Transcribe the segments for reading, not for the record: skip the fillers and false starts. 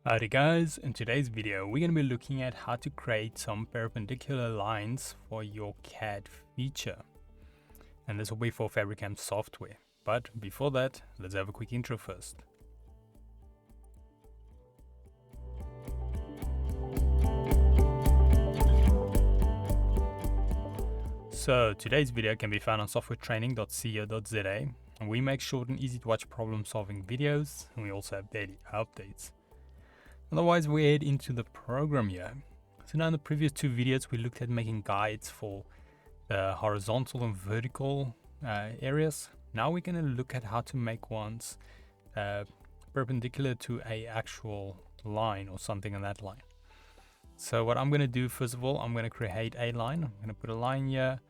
Alrighty guys, in today's video we're going to be looking at how to create some perpendicular lines for your CAD feature. And this will be for FabriCAM software. But before that, let's have a quick intro first. So today's video can be found on softwaretraining.co.za, and we make short and easy to watch problem solving videos, and we also have daily updates. Otherwise, we head into the program here. So now in the previous two videos, we looked at making guides for the horizontal and vertical areas. Now we're going to look at how to make ones perpendicular to a actual line or something on that line. So what I'm going to do, first of all, I'm going to create a line. I'm going to put a line here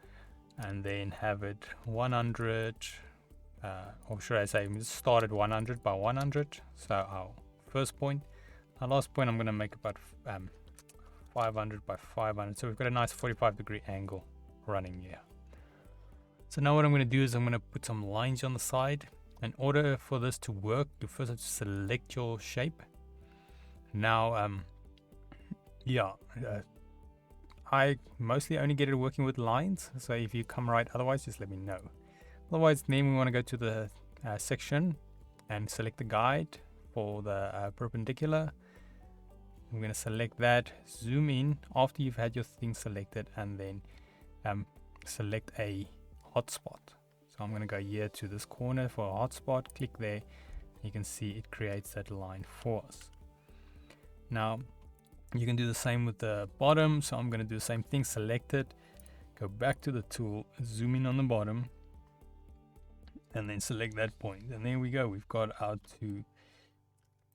and then have it 100, or should I say, start at 100 by 100. So our first point. Our last point I'm going to make about 500 by 500. So we've got a nice 45-degree angle running here. So now what I'm going to do is I'm going to put some lines on the side. In order for this to work, you first have to select your shape. Now, I mostly only get it working with lines. So if you come right otherwise, just let me know. Otherwise, then we want to go to the section and select the guide for the perpendicular. I'm going to select that, zoom in after you've had your thing selected, and then select a hotspot. So I'm going to go here to this corner for a hotspot, click there. You can see it creates that line for us. Now you can do the same with the bottom, so I'm going to do the same thing, select it, go back to the tool, zoom in on the bottom, and then select that point. And there we go, we've got our two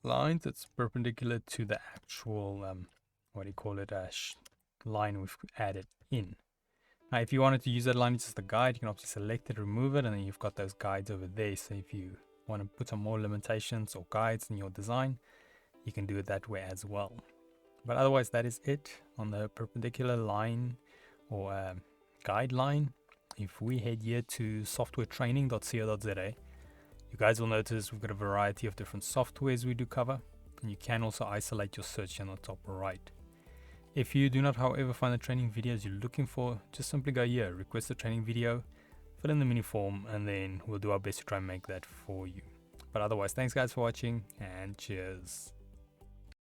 lines that's perpendicular to the actual line we've added in. Now if you wanted to use that line, it's just a guide. You can obviously select it, remove it, and then you've got those guides over there. So if you want to put some more limitations or guides in your design, you can do it that way as well. But otherwise, that is it on the perpendicular line or guideline. If we head here to softwaretraining.co.za, you guys will notice we've got a variety of different softwares we do cover, and you can also isolate your search on the top right. If you do not, however, find the training videos you're looking for, just simply go here, request a training video, fill in the mini form, and then we'll do our best to try and make that for you. But otherwise, thanks guys for watching, and cheers.